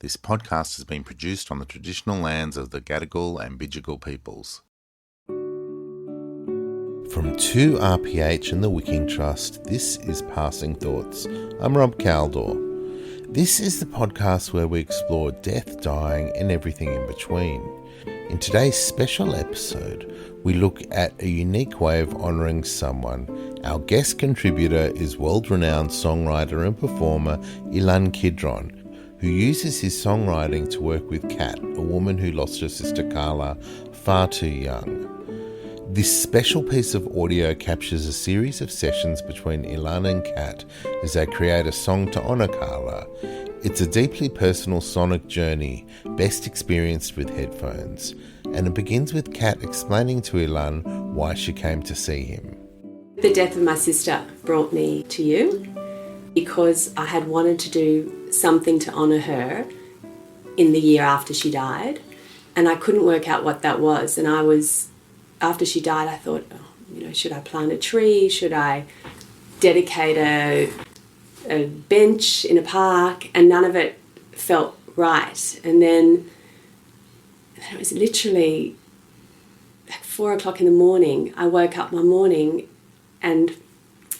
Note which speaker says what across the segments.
Speaker 1: This podcast has been produced on the traditional lands of the Gadigal and Bidjigal peoples. From 2RPH and the Wicking Trust, this is Passing Thoughts. I'm Rob Caldor. This is the podcast where we explore death, dying and everything in between. In today's special episode, we look at a unique way of honouring someone. Our guest contributor is world-renowned songwriter and performer Ilan Kidron, who uses his songwriting to work with Kat, a woman who lost her sister Carla far too young. This special piece of audio captures a series of sessions between Ilan and Kat as they create a song to honour Carla. It's a deeply personal sonic journey, best experienced with headphones, and it begins with Kat explaining to Ilan why she came to see him.
Speaker 2: The death of my sister brought me to you because I had wanted to do something to honour her in the year after she died, and I couldn't work out what that was. And after she died, I thought, should I plant a tree? Should I dedicate a bench in a park? And none of it felt right. And then it was literally like 4 o'clock in the morning. I woke up one morning and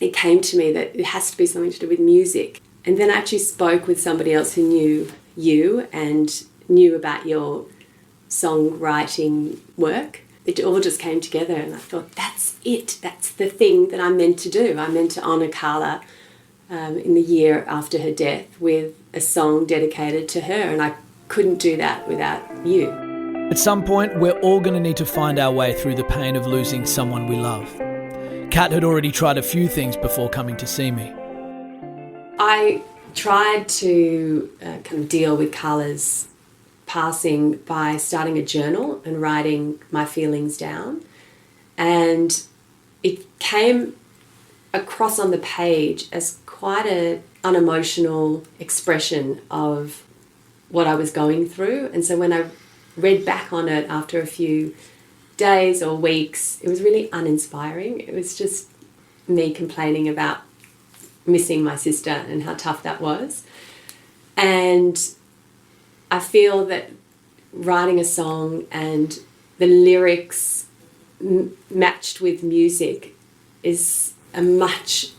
Speaker 2: it came to me that it has to be something to do with music. And then I actually spoke with somebody else who knew you and knew about your songwriting work. It all just came together and I thought, that's it. That's the thing that I'm meant to do. I'm meant to honour Carla in the year after her death with a song dedicated to her, and I couldn't do that without you.
Speaker 3: At some point, we're all going to need to find our way through the pain of losing someone we love. Kat had already tried a few things before coming to see me.
Speaker 2: I tried to kind of deal with Carla's passing by starting a journal and writing my feelings down. And it came across on the page as quite an unemotional expression of what I was going through. And so when I read back on it after a few days or weeks, it was really uninspiring. It was just me complaining about missing my sister and how tough that was. And I feel that writing a song and the lyrics matched with music is a much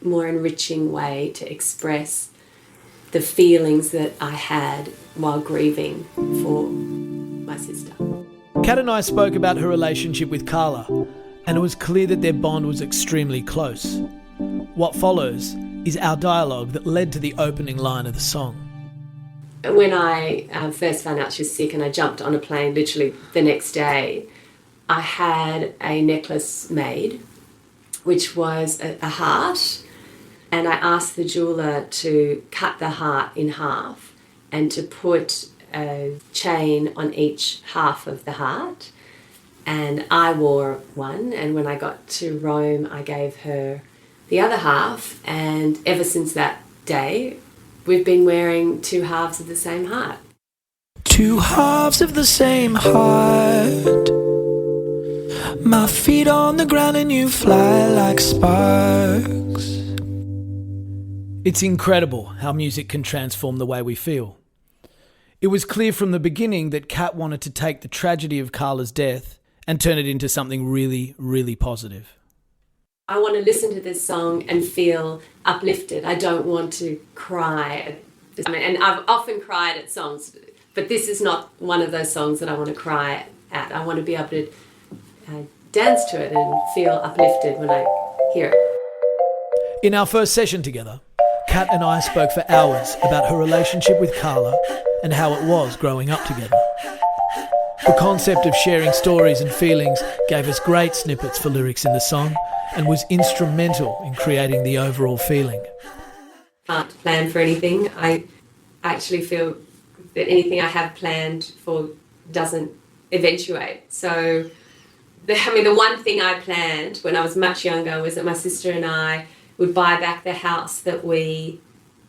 Speaker 2: more enriching way to express the feelings that I had while grieving for my sister.
Speaker 3: Kat and I spoke about her relationship with Carla, and it was clear that their bond was extremely close. What follows is our dialogue that led to the opening line of the song.
Speaker 2: When I first found out she was sick and I jumped on a plane literally the next day, I had a necklace made, which was a heart, and I asked the jeweller to cut the heart in half and to put a chain on each half of the heart. And I wore one, and when I got to Rome, I gave her the other half, and ever since that day, we've been wearing two halves of the same heart.
Speaker 4: Two halves of the same heart. My feet on the ground and you fly like sparks.
Speaker 3: It's incredible how music can transform the way we feel. It was clear from the beginning that Kat wanted to take the tragedy of Carla's death and turn it into something really, really positive.
Speaker 2: I want to listen to this song and feel uplifted. I don't want to cry. And I've often cried at songs, but this is not one of those songs that I want to cry at. I want to be able to dance to it and feel uplifted when I hear it.
Speaker 3: In our first session together, Kat and I spoke for hours about her relationship with Carla and how it was growing up together. The concept of sharing stories and feelings gave us great snippets for lyrics in the song and was instrumental in creating the overall feeling.
Speaker 2: Can't plan for anything. I actually feel that anything I have planned for doesn't eventuate. So, the one thing I planned when I was much younger was that my sister and I would buy back the house that we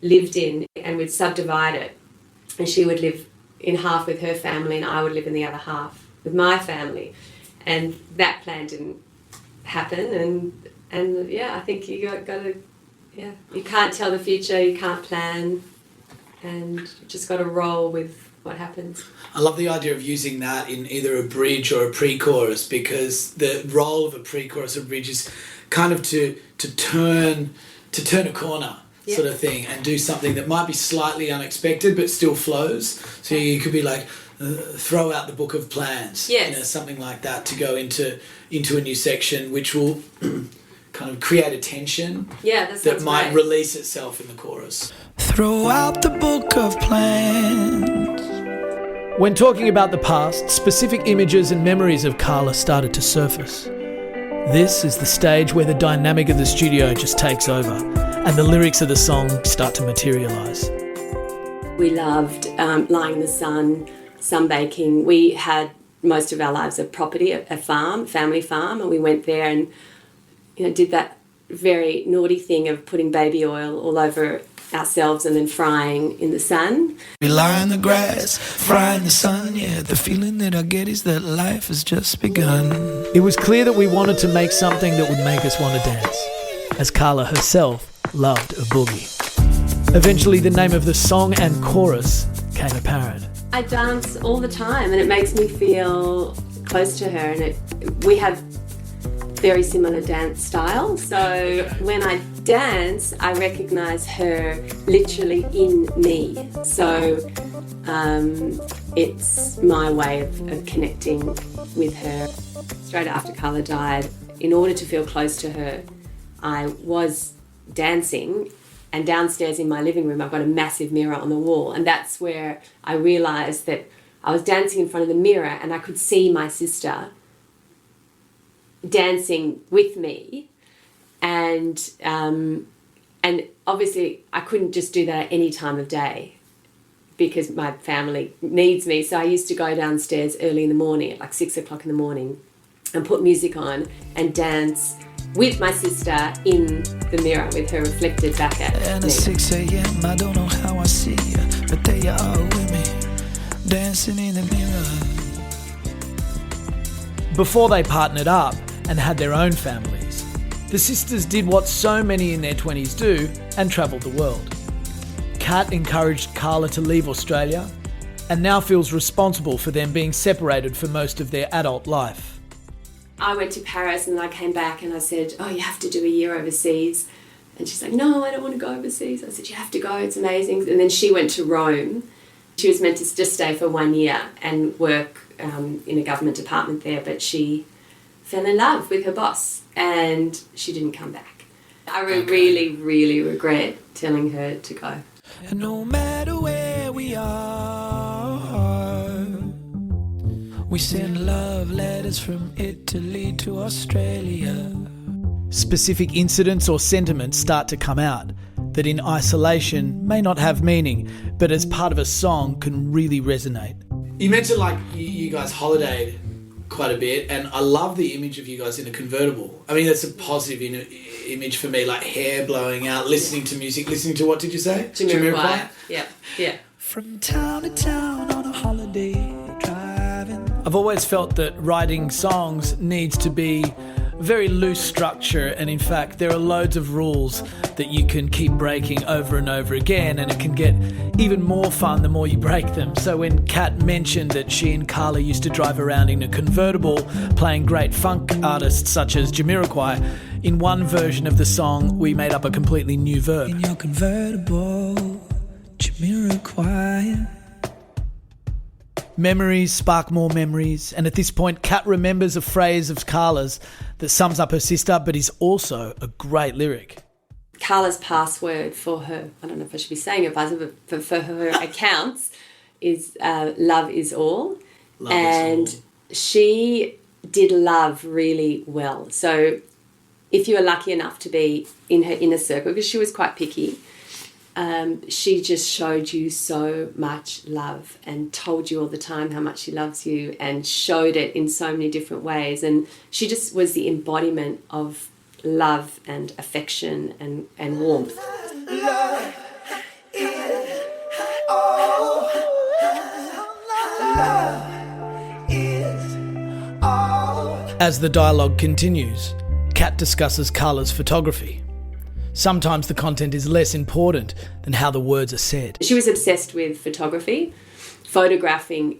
Speaker 2: lived in and we'd subdivide it. And she would live in half with her family and I would live in the other half with my family. And that plan didn't happen. And I think you got to, you can't tell the future, you can't plan. and just got to roll with what happens.
Speaker 3: I love the idea of using that in either a bridge or a pre-chorus, because the role of a pre-chorus or bridge is kind of to turn a corner.
Speaker 2: Yeah.
Speaker 3: Sort of thing, and do something that might be slightly unexpected but still flows. So you could be like, throw out the book of plans,
Speaker 2: yes.
Speaker 3: Something like that, to go into a new section, which will kind of create a tension that might release itself in the chorus.
Speaker 4: Throw out the book of plans.
Speaker 3: When talking about the past, specific images and memories of Carla started to surface. This is the stage where the dynamic of the studio just takes over and the lyrics of the song start to materialise.
Speaker 2: We loved lying in the sun, sunbaking. We had most of our lives a property, a farm, family farm, and we went there and did that very naughty thing of putting baby oil all over ourselves and then frying in the sun.
Speaker 4: We lie in the grass, fry in the sun, yeah. The feeling that I get is that life has just begun.
Speaker 3: It was clear that we wanted to make something that would make us want to dance, as Carla herself loved a boogie. Eventually, the name of the song and chorus came apparent.
Speaker 2: I dance all the time, and it makes me feel close to her, and we have very similar dance style. So when I dance, I recognise her literally in me. So it's my way of connecting with her. Straight after Carla died, in order to feel close to her, I was dancing, and downstairs in my living room I've got a massive mirror on the wall, and that's where I realised that I was dancing in front of the mirror and I could see my sister dancing with me, and obviously I couldn't just do that at any time of day because my family needs me. So I used to go downstairs early in the morning at like 6 o'clock in the morning and put music on and dance with my sister in the mirror with her reflected back at
Speaker 4: and
Speaker 2: me.
Speaker 4: at 6 a.m. I don't know how I see you, but there you are with me, dancing in the mirror.
Speaker 3: Before they partnered up and had their own families, the sisters did what so many in their 20s do and travelled the world. Kat encouraged Carla to leave Australia and now feels responsible for them being separated for most of their adult life.
Speaker 2: I went to Paris and I came back and I said, oh, you have to do a year overseas. And she's like, no, I don't want to go overseas. I said, you have to go, it's amazing. And then she went to Rome. She was meant to just stay for 1 year and work in a government department there, but she fell in love with her boss and she didn't come back. I really, really regret telling her to go.
Speaker 4: And no matter where we are, we send love letters from Italy to Australia.
Speaker 3: Specific incidents or sentiments start to come out that in isolation may not have meaning, but as part of a song can really resonate. You mentioned like you guys holidayed quite a bit, and I love the image of you guys in a convertible. I mean, that's a positive image for me, like hair blowing out, listening to music, listening to, what did you say?
Speaker 2: Jamiroquai. Yeah.
Speaker 4: From town to town on a holiday, driving.
Speaker 3: I've always felt that writing songs needs to be very loose structure, and in fact there are loads of rules that you can keep breaking over and over again, and it can get even more fun the more you break them. So when Kat mentioned that she and Carla used to drive around in a convertible playing great funk artists such as Jamiroquai, in one version of the song we made up a completely new verb.
Speaker 4: In your convertible, Jamiroquai.
Speaker 3: Memories spark more memories, and at this point Kat remembers a phrase of Carla's that sums up her sister but is also a great lyric.
Speaker 2: Carla's password for her, I don't know if I should be saying her password, but for her accounts is love is all. She did love really well. So if you were lucky enough to be in her inner circle, because she was quite picky, she just showed you so much love and told you all the time how much she loves you and showed it in so many different ways. And she just was the embodiment of love and affection and warmth.
Speaker 4: Love is all. Love is all.
Speaker 3: As the dialogue continues, Kat discusses Carla's photography. Sometimes the content is less important than how the words are said.
Speaker 2: She was obsessed with photography, photographing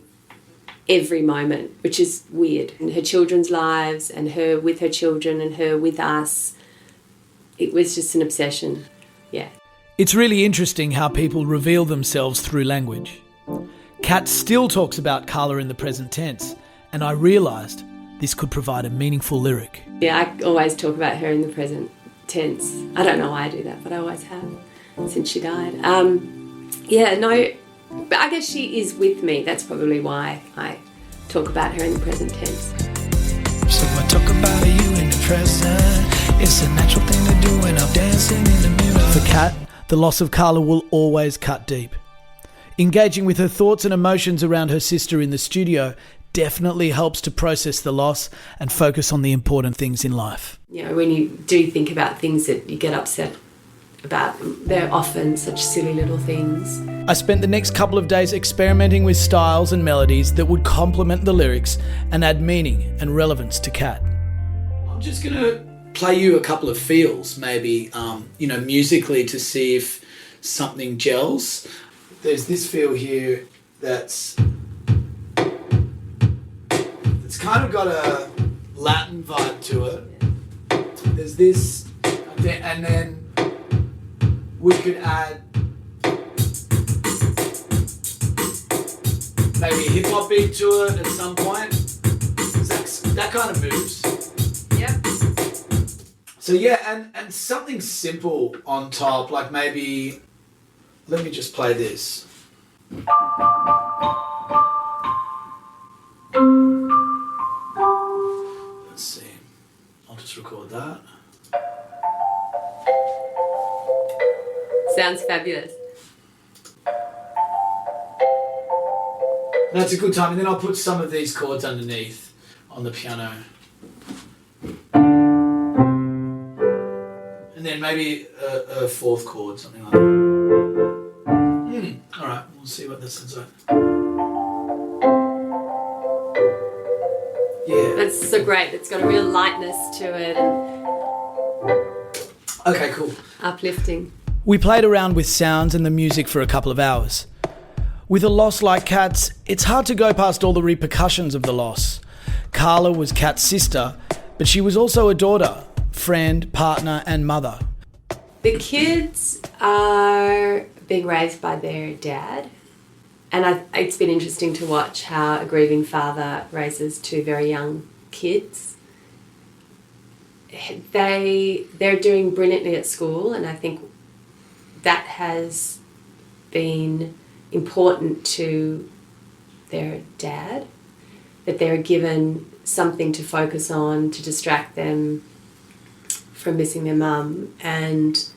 Speaker 2: every moment, which is weird. In her children's lives and her with her children and her with us, it was just an obsession, yeah.
Speaker 3: It's really interesting how people reveal themselves through language. Kat still talks about Carla in the present tense, and I realised this could provide a meaningful lyric.
Speaker 2: Yeah, I always talk about her in the present tense. I don't know why I do that, but I always have since she died. But I guess she is with me. That's probably why I talk about her in the present tense.
Speaker 4: So I talk about you in the present. It's a natural thing to do when I'm dancing in the mirror.
Speaker 3: For Kat, the loss of Carla will always cut deep. Engaging with her thoughts and emotions around her sister in the studio definitely helps to process the loss and focus on the important things in life.
Speaker 2: You know, when you do think about things that you get upset about, they're often such silly little things.
Speaker 3: I spent the next couple of days experimenting with styles and melodies that would complement the lyrics and add meaning and relevance to Kat. I'm just going to play you a couple of feels, maybe, musically, to see if something gels. There's this feel here that's kind of got a Latin vibe to it. There's this, and then we could add maybe a hip hop beat to it at some point. That kind of moves.
Speaker 2: Yep.
Speaker 3: So yeah, and something simple on top, like maybe, let me just play this. Let's see, I'll just record that.
Speaker 2: Sounds fabulous.
Speaker 3: That's a good time, and then I'll put some of these chords underneath on the piano. And then maybe a fourth chord, something like that. Alright, we'll see what this sounds like. Yeah.
Speaker 2: That's so great. It's got a real lightness to it and
Speaker 3: Okay, cool.
Speaker 2: uplifting.
Speaker 3: We played around with sounds and the music for a couple of hours. With a loss like Kat's, it's hard to go past all the repercussions of the loss. Carla was Kat's sister, but she was also a daughter, friend, partner and mother.
Speaker 2: The kids are being raised by their dad, and it's been interesting to watch how a grieving father raises two very young kids. They're doing brilliantly at school, and I think that has been important to their dad, that they're given something to focus on to distract them from missing their mum and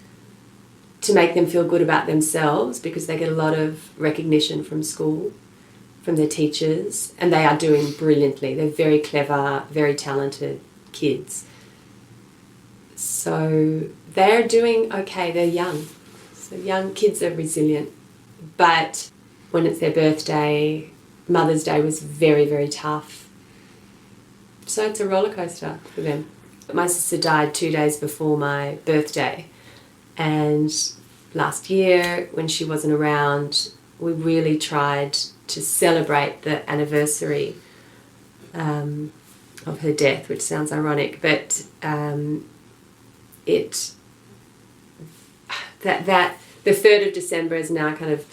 Speaker 2: to make them feel good about themselves, because they get a lot of recognition from school, from their teachers, and they are doing brilliantly. They're very clever, very talented kids. So they're doing okay. They're young. So young kids are resilient. But when it's their birthday, Mother's Day was very, very tough. So it's a roller coaster for them. But my sister died 2 days before my birthday. And last year, when she wasn't around, we really tried to celebrate the anniversary of her death, which sounds ironic, but the 3rd of December is now kind of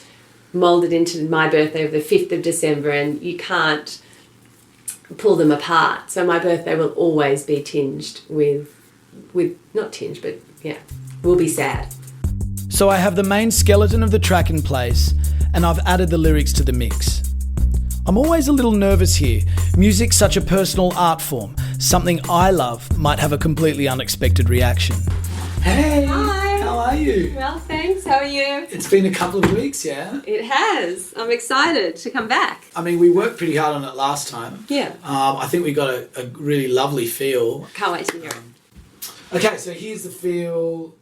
Speaker 2: moulded into my birthday of the 5th of December, and you can't pull them apart. So my birthday will always be tinged with not tinged, but yeah, will be sad.
Speaker 3: So I have the main skeleton of the track in place, and I've added the lyrics to the mix. I'm always a little nervous here. Music's such a personal art form. Something I love might have a completely unexpected reaction. Hey!
Speaker 2: Hi!
Speaker 3: How are you?
Speaker 2: Well, thanks. How are you?
Speaker 3: It's been a couple of weeks, yeah?
Speaker 2: It has. I'm excited to come back.
Speaker 3: I mean, we worked pretty hard on it last time.
Speaker 2: Yeah.
Speaker 3: I think we got a really lovely feel.
Speaker 2: Can't wait to hear it.
Speaker 3: Okay, so here's the feel.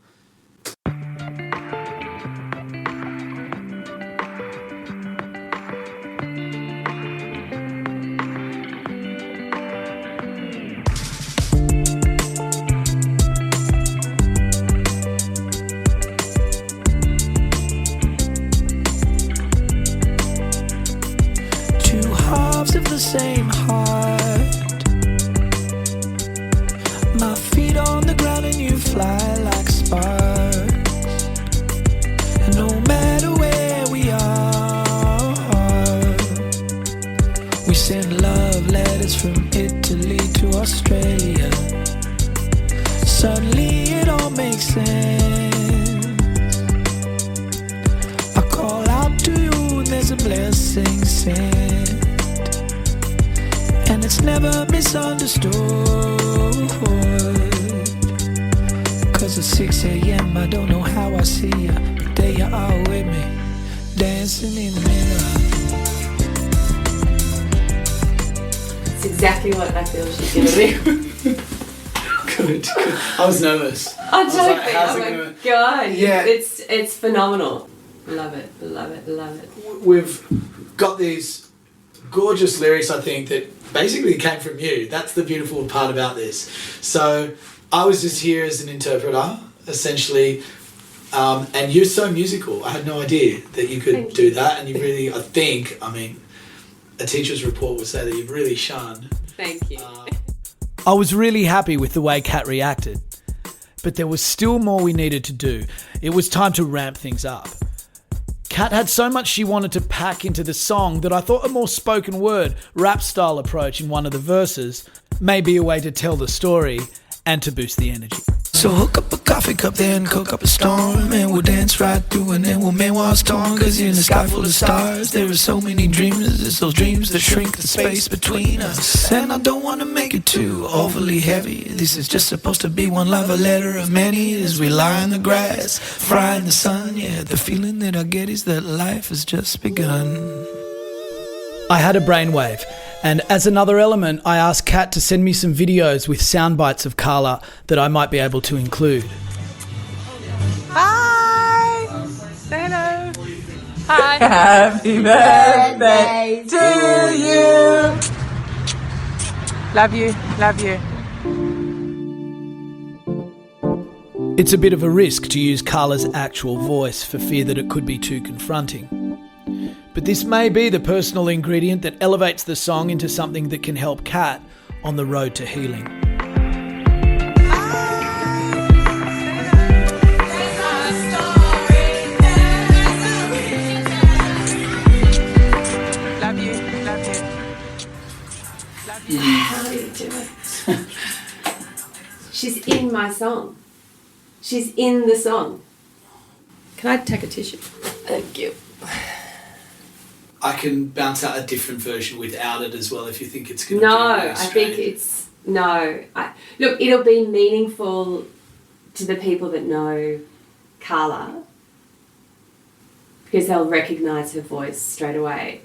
Speaker 4: the same heart. My feet on the ground and you fly like sparks. And no matter where we are, we send love letters from Italy to Australia. Suddenly it all makes sense. I call out to you and there's a blessing sent, and it's never misunderstood. 'Cause at 6 a.m. I don't know how I see you, but there you are with me, dancing in the mirror.
Speaker 2: It's exactly what I feel she's going to do.
Speaker 3: Good. I was nervous.
Speaker 2: Oh, totally.
Speaker 3: How's
Speaker 2: Oh
Speaker 3: it
Speaker 2: my
Speaker 3: gonna...
Speaker 2: God.
Speaker 3: Yeah.
Speaker 2: It's phenomenal. Love it, love it, love it.
Speaker 3: We've got these gorgeous lyrics, I think, that basically came from you. That's the beautiful part about this. So I was just here as an interpreter, essentially, and you're so musical. I had no idea that you could do that, and you really, I think, I mean, a teacher's report would say that you've really shone.
Speaker 2: Thank you.
Speaker 3: I was really happy with the way Kat reacted, but there was still more we needed to do. It was time to ramp things up. Kat had so much she wanted to pack into the song that I thought a more spoken word, rap style approach in one of the verses may be a way to tell the story and to boost the energy.
Speaker 4: So hook up a coffee cup, then cook up a storm, and we'll dance right through, and then we'll make while storm. 'Cause in a sky full of stars, there are so many dreams. It's those dreams that shrink the space between us. And I don't want to make it too overly heavy. This is just supposed to be one love, a letter of many. As we lie in the grass, fry in the sun. Yeah, the feeling that I get is that life has just begun.
Speaker 3: I had a brainwave, and as another element, I asked Kat to send me some videos with sound bites of Carla that I might be able to include.
Speaker 5: Hi! Say hello. Hi.
Speaker 6: Happy birthday to you.
Speaker 5: Love you. Love you.
Speaker 3: It's a bit of a risk to use Carla's actual voice for fear that it could be too confronting. But this may be the personal ingredient that elevates the song into something that can help Kat on the road to healing.
Speaker 5: Love you. Love you. Love you.
Speaker 2: How do you do it? She's in my song. She's in the song. Can I take a tissue? Thank you.
Speaker 3: I can bounce out a different version without it as well if you think it's going to
Speaker 2: No,
Speaker 3: do
Speaker 2: I think it's... No. Look, it'll be meaningful to the people that know Carla because they'll recognise her voice straight away.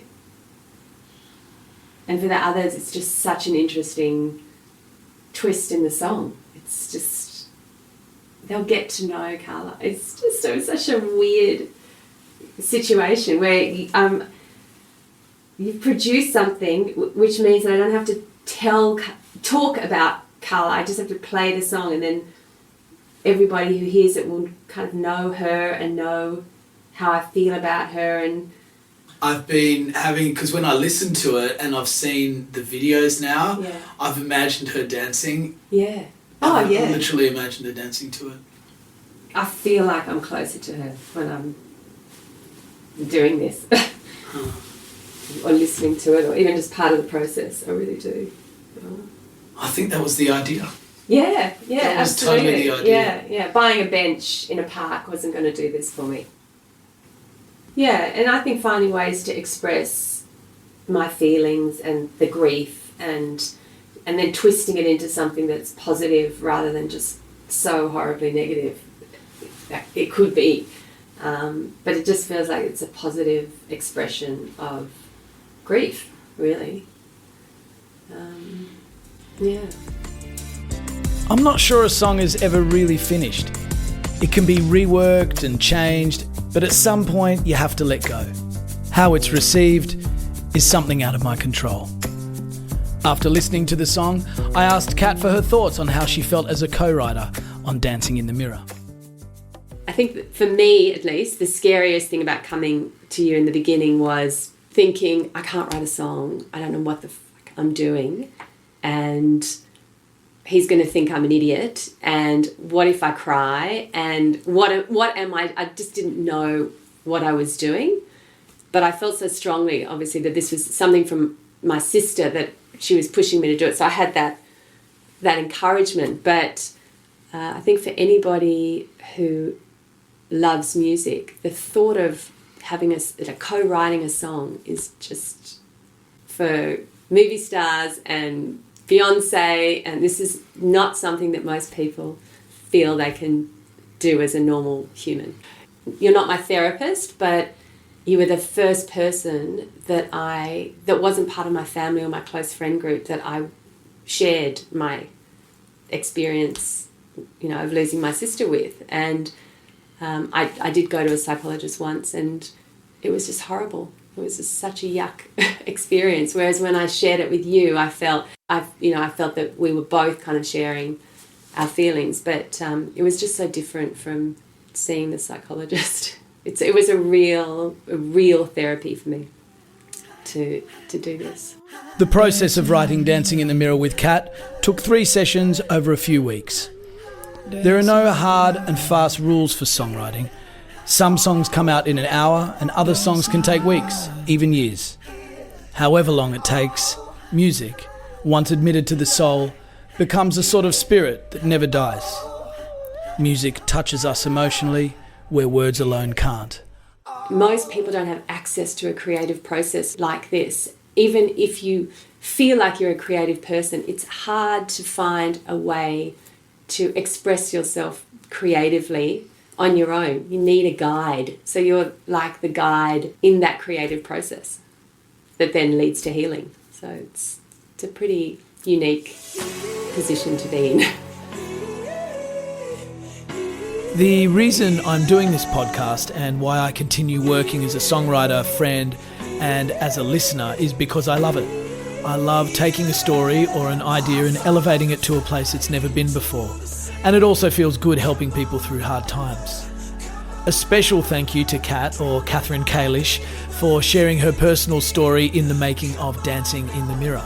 Speaker 2: And for the others, it's just such an interesting twist in the song. It's just... They'll get to know Carla. It's just such a weird situation where... You've produced something, which means that I don't have to talk about Carla. I just have to play the song, and then everybody who hears it will kind of know her and know how I feel about her. And
Speaker 3: I've been having, because when I listen to it and I've seen the videos now,
Speaker 2: Yeah.
Speaker 3: I've imagined her dancing.
Speaker 2: yeah, oh
Speaker 3: I've
Speaker 2: yeah,
Speaker 3: literally imagined her dancing to it.
Speaker 2: I feel like I'm closer to her when I'm doing this. Or listening to it, or even just part of the process. I really do.
Speaker 3: I think that was the idea.
Speaker 2: Yeah,
Speaker 3: That was
Speaker 2: absolutely.
Speaker 3: totally the idea.
Speaker 2: Yeah. Buying a bench in a park wasn't going to do this for me. Yeah, and I think finding ways to express my feelings and the grief and then twisting it into something that's positive rather than just so horribly negative. It could be, but it just feels like it's a positive expression of grief, really. Yeah.
Speaker 3: I'm not sure a song is ever really finished. It can be reworked and changed, but at some point you have to let go. How it's received is something out of my control. After listening to the song, I asked Kat for her thoughts on how she felt as a co-writer on Dancing in the Mirror.
Speaker 2: I think that for me, at least, the scariest thing about coming to you in the beginning was thinking, I can't write a song. I don't know what the I'm doing, and he's going to think I'm an idiot, and what if I cry, and what am I just didn't know what I was doing. But I felt so strongly, obviously, that this was something from my sister, that she was pushing me to do it. So I had that encouragement. But I think for anybody who loves music, the thought of having co-writing a song is just for movie stars and Beyonce, and this is not something that most people feel they can do as a normal human. You're not my therapist, but you were the first person that wasn't part of my family or my close friend group that I shared my experience, of losing my sister with. And I did go to a psychologist once, and it was just horrible. It was just such a yuck experience. Whereas when I shared it with you, I felt that we were both kind of sharing our feelings, but it was just so different from seeing the psychologist. It was a real therapy for me to do this.
Speaker 3: The process of writing Dancing in the Mirror with Kat took 3 sessions over a few weeks. There are no hard and fast rules for songwriting. Some songs come out in an hour, and other songs can take weeks, even years. However long it takes, music, once admitted to the soul, becomes a sort of spirit that never dies. Music touches us emotionally where words alone can't.
Speaker 2: Most people don't have access to a creative process like this. Even if you feel like you're a creative person, it's hard to find a way to express yourself creatively on your own. You need a guide. So you're like the guide in that creative process that then leads to healing. So it's a pretty unique position to be in.
Speaker 3: The reason I'm doing this podcast and why I continue working as a songwriter, friend, and as a listener is because I love it. I love taking a story or an idea and elevating it to a place it's never been before. And it also feels good helping people through hard times. A special thank you to Kat, or Catherine Kalish, for sharing her personal story in the making of Dancing in the Mirror.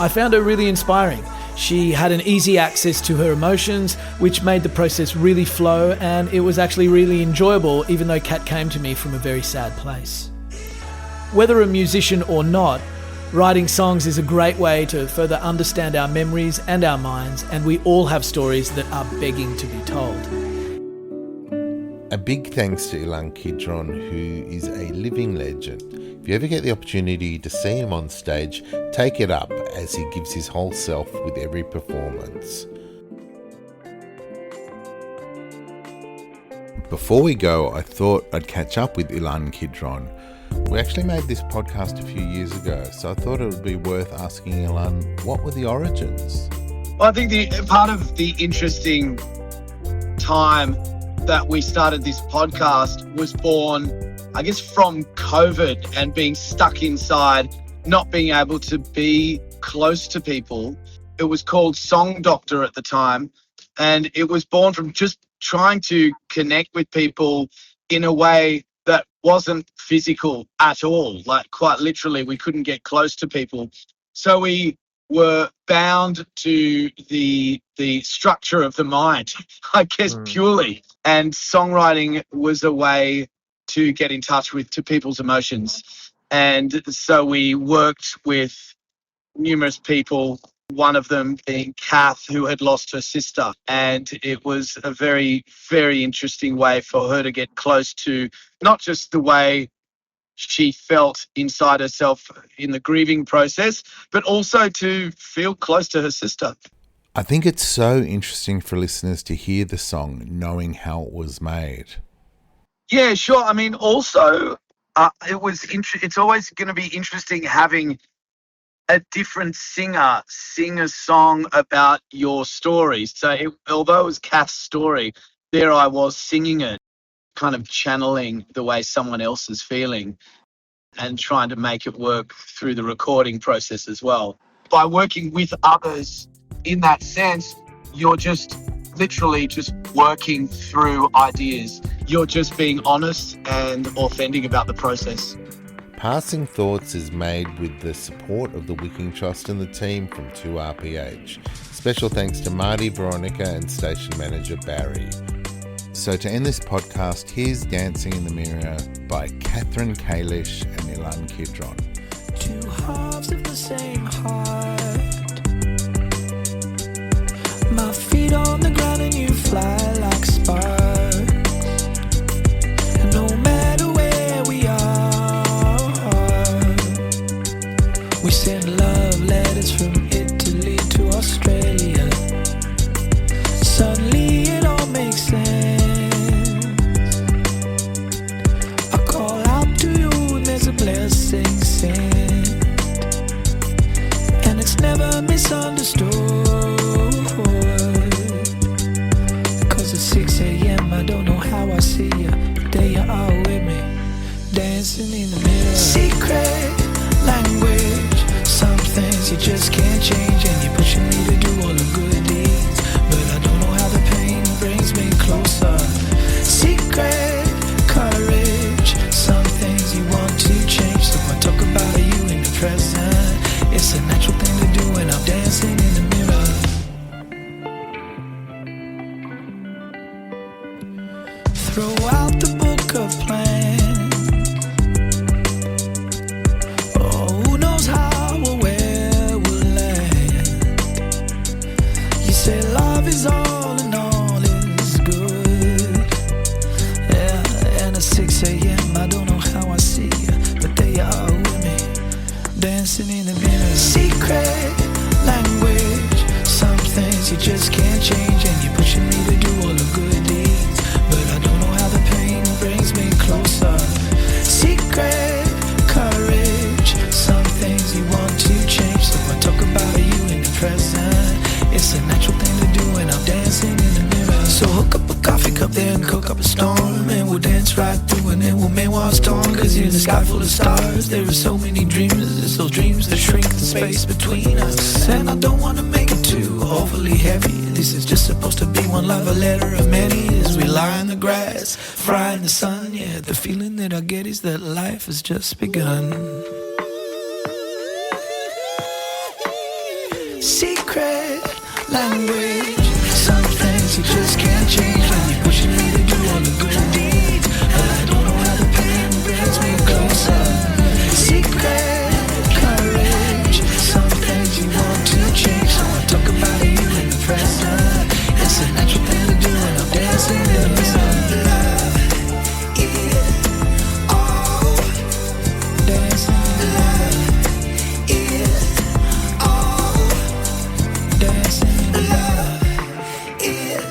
Speaker 3: I found her really inspiring. She had an easy access to her emotions, which made the process really flow, and it was actually really enjoyable, even though Kat came to me from a very sad place. Whether a musician or not, writing songs is a great way to further understand our memories and our minds, and we all have stories that are begging to be told.
Speaker 1: A big thanks to Ilan Kidron, who is a living legend. If you ever get the opportunity to see him on stage, take it up as he gives his whole self with every performance. Before we go, I thought I'd catch up with Ilan Kidron. We actually made this podcast a few years ago, so I thought it would be worth asking Ilan, what were the origins?
Speaker 7: Well, I think part of the interesting time that we started this podcast was born, I guess, from COVID and being stuck inside, not being able to be close to people. It was called Song Doctor at the time, and it was born from just trying to connect with people in a way that wasn't physical at all. Like, quite literally, we couldn't get close to people. So we were bound to the structure of the mind, I guess, purely. And songwriting was a way to get in touch with people's emotions. And so we worked with numerous people, one of them being Kath, who had lost her sister. And it was a very, very interesting way for her to get close to not just the way she felt inside herself in the grieving process, but also to feel close to her sister.
Speaker 1: I think it's so interesting for listeners to hear the song knowing how it was made.
Speaker 7: Yeah, sure. I mean, also, it's always going to be interesting having a different singer sing a song about your story. So although it was Kath's story, there I was singing it, kind of channeling the way someone else is feeling and trying to make it work through the recording process as well. By working with others in that sense, you're just literally just working through ideas. You're just being honest and authentic about the process.
Speaker 1: Passing Thoughts is made with the support of the Wicking Trust and the team from 2RPH. Special thanks to Marty, Veronica and Station Manager Barry. So to end this podcast, here's Dancing in the Mirror by Catherine Kalish and Ilan Kidron.
Speaker 4: Two halves of the same heart. My feet on the ground and you fly like sparks. And no matter where we are, we send love letters from Italy to Australia. Suddenly it all makes sense. I call out to you and there's a blessing sent. And it's never misunderstood. 'Cause at 6 a.m. I don't know how I see you, but there you are with me, dancing in the mirror. Secret language, some things you just can't change, and you're pushing me to do all the good deeds, but I don't know how the pain brings me closer. Secret courage, some things you want to change, so I talk about you in the present. It's a natural thing to do when I'm dancing in the mirror. Throw out the book of plans. Oh, who knows how or where we'll land. You say love is all and all is good. Yeah, and at 6 a.m. I don't know how I see you, but there you are with me, dancing in the mirror. Secret language, some things you just can't change, and you're pushing me to do all the good deeds, but I don't know how the pain brings me closer. Secret courage, some things you want to change, so I talk about you in the present. It's a natural thing to do when I'm dancing in the mirror. So hook up a coffee cup there and cook up a storm, and we'll dance right through and then we'll make one storm. 'Cause in the sky full of stars there are so many dreams. It's those dreams that shrink the space between us. And I don't want to make it too overly heavy. This is just supposed to be one love, a letter of many. As we lie in the grass, fry in the sun, yeah, the feeling that I get is that life has just begun. Secret language, some things you just can't change, when you're pushing me to do all the good deeds, but I don't know how the pain brings me closer. Secret courage, some things you want to change, so I talk about you in the present. It's a natural thing to do when I'm dancing in the sun. Love is all, dancing in love is all, dancing in love is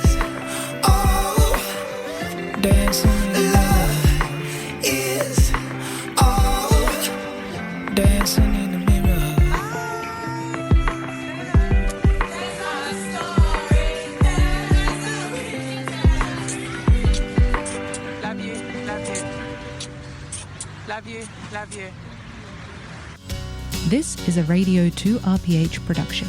Speaker 4: all, dancing in love is all, dancing in the mirror.
Speaker 5: Love you, love you. Love you, love you.
Speaker 8: This is a Radio 2RPH production.